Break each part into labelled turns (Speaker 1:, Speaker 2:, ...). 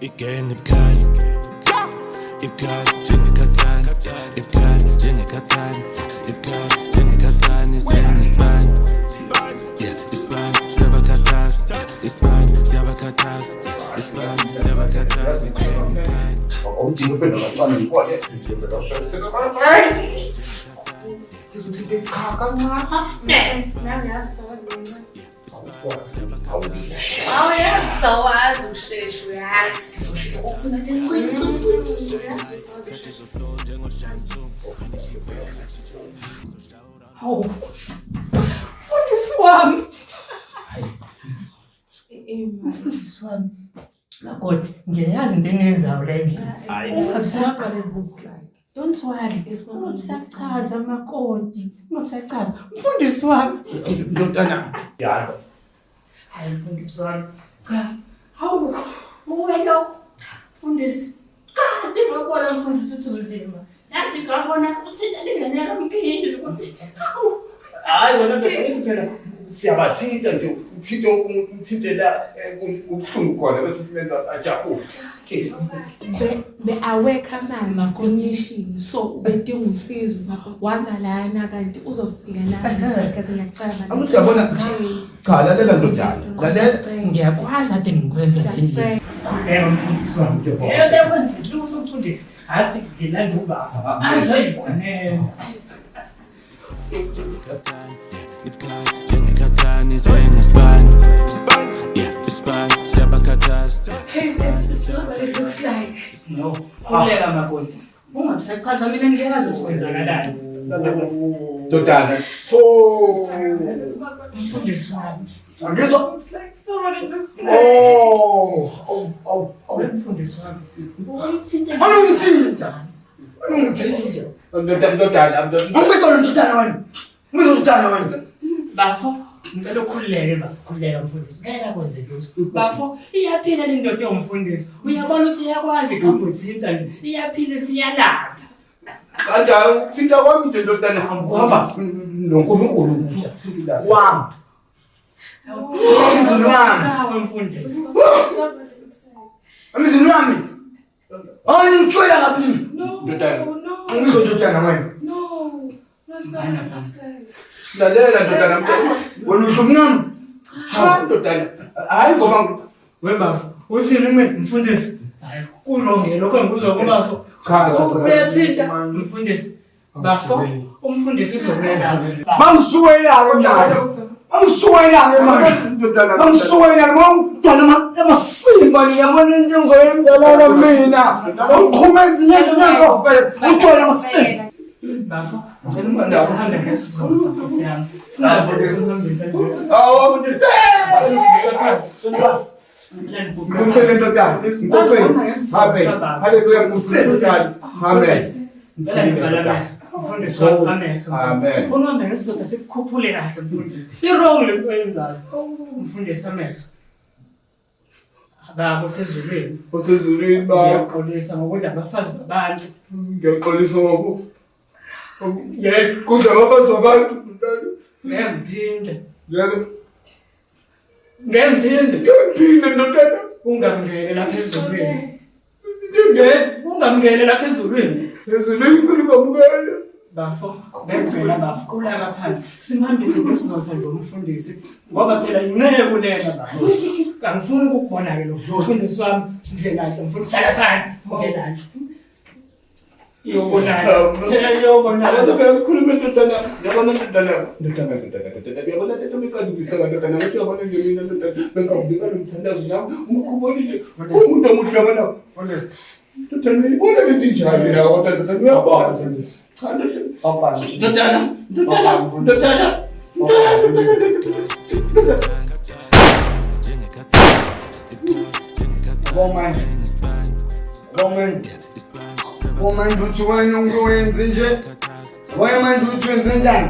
Speaker 1: Again, ipkali, njengekhathana, ipkali, njengekhathana, ipkali, njengekhathana, isibani, yeah, isibani, siyabakhathaza, isibani, siyabakhathaza, isibani, siyabakhathaza, ipkali.
Speaker 2: Yazizowazi usheshe uyazi.
Speaker 3: Hawu, mfundisi wami. Mfundisi wami. Makoti, ngiyayazi into eniyenzayo le ndlela. Don't worry. Ungabisachaza makoti. Ungabisachaza. Mfundisi wami.
Speaker 4: Ndodana. Yalo.
Speaker 3: Hayi mfundisi wami. Cha. Hawu, wena mfundisi. Kade ngabona mfundisi usuzima. Yazi ngabona uthinta ingane yami ngiyizwe ukuthi.
Speaker 4: Hayi wena ngithi phela siyabathinta nje uthinte uthinte la kubuhlungu khona bese simenza ajabule.
Speaker 2: Be-awekha mama condition so ubedinga usizo waza lana kanti uzofika la kaze ngiyacabanga
Speaker 4: Amuthi yabona cha lalela ndodana lalela
Speaker 3: ngiyakwazi ade ngikwenza endlini. Mfundisi wami. Bekwenza into usumfundisi. Athi ngilanda ubaba. Azoyikwanela.
Speaker 1: Ipkali, njengekhathana, isibani, yeah, isibani, siyabakhathaza.
Speaker 2: Hey, that's not what it looks like.
Speaker 3: No. Khuleka makoti. Ungabisachaza mina ngiyazi ukwenzakalani.
Speaker 4: ndodana. Ho!
Speaker 3: Mfundisi wami.
Speaker 4: Angizwa?
Speaker 2: It's not what it looks like.
Speaker 3: Mfundisi wami.
Speaker 4: Anongithinta. Ndodana. Angizolutana wena. Ngizolutana wena.
Speaker 3: Bafo, ngicela ukhululeke bafo, khululeka mfundisi. Ngeke akwenze lutho. Bafo, iyaphila le ndoda yomfundisi. Uyabona ukuthi iyakwazi kuhamba uthinta nje. Iyaphila siyalapha.
Speaker 4: Kanjani ukuthinta kwami nje ndodana kuhamba noNkulunkulu wami. Emzini wami.
Speaker 3: Kawe mfundisi.
Speaker 2: It's not what it looks like.
Speaker 4: Emzini wami. Ngitshwela kabini.
Speaker 2: No.
Speaker 4: Ndodana. Ngizododana wena.
Speaker 2: No. That's not what it looks like.
Speaker 4: Lalela ndodana mntwana. Wena uzomncane. Cha ndodana. Hayi ngoba
Speaker 3: Webafo, usini mfundisi? Hayi, kulungile lokho ngikuzwa kubafo.
Speaker 4: cha
Speaker 3: Uyathinta mfundisi. Bafo, umfundisi uzokwenza.
Speaker 4: Mangisuwela ndodana. Mangisuwela ndodana. Mangisuwela ngomntwana emasimba ngiyabona into engizoyenza la mina. Uqhumeza izinyazo zofesa. Utshwala masimba.
Speaker 3: Bafo, ngicela sihambe ngesizotha Nkosi yami. Singafundisi sihambise nje.
Speaker 4: Awu mfundisi. Ngikukhele ndodana. Ngikukhele. Amen. Haleluya ndodana. Amen.
Speaker 3: Ngicela ngivala amehlo. Mfundisi wami amehlo.
Speaker 4: Amen.
Speaker 3: Ufuna uhambe ngesizotha sikukhuphule kahle mfundisi. I-wrong lento oyenzayo. Mfundisi amehlo. Babo sezulwini.
Speaker 4: Osezulwini ba.
Speaker 3: Ngiyaxolisa ngokudla abafazi babantu.
Speaker 4: Ngiyaxolisa ngoku.
Speaker 3: Yebo.
Speaker 4: Kudla abafazi babantu ndodana.
Speaker 3: Ngiyaphinde.
Speaker 4: Yebo.
Speaker 3: Ngiyaphinde
Speaker 4: ndodana.
Speaker 3: ungamngene lapha ezulwini. Ungamngene lapha ezulwini.
Speaker 4: Ezulwini ngilibamukela.
Speaker 3: Bafo, bengcela bafo kulaka phansi. Simhambise ngesizotha nje umfundisi ngoba phela inceku lena bafo. Angifuni ukubona ke lo mfundisi wami indlela yakhe ngifuna ukuhlala phansi indlela yakhe. Yobona.
Speaker 4: Akaze phela sikhulume ndodana. Yabona ndodana. Ndodana. Yabona into mikadisa ndodana. Ngathi yabona nje mina ndodana. Bengawubika lo mthandazo nami. Ukubona nje. Umuntu omuhle yabona. Honest. Ndodana ibona lento njani la kodwa ndodana uyabona mfundisi. Cha ndodana. Ndodana.
Speaker 5: Manje uthi wena ungowenze nje. Wena manje uthi wenze njani?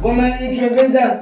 Speaker 5: Manje uthi wenze njani?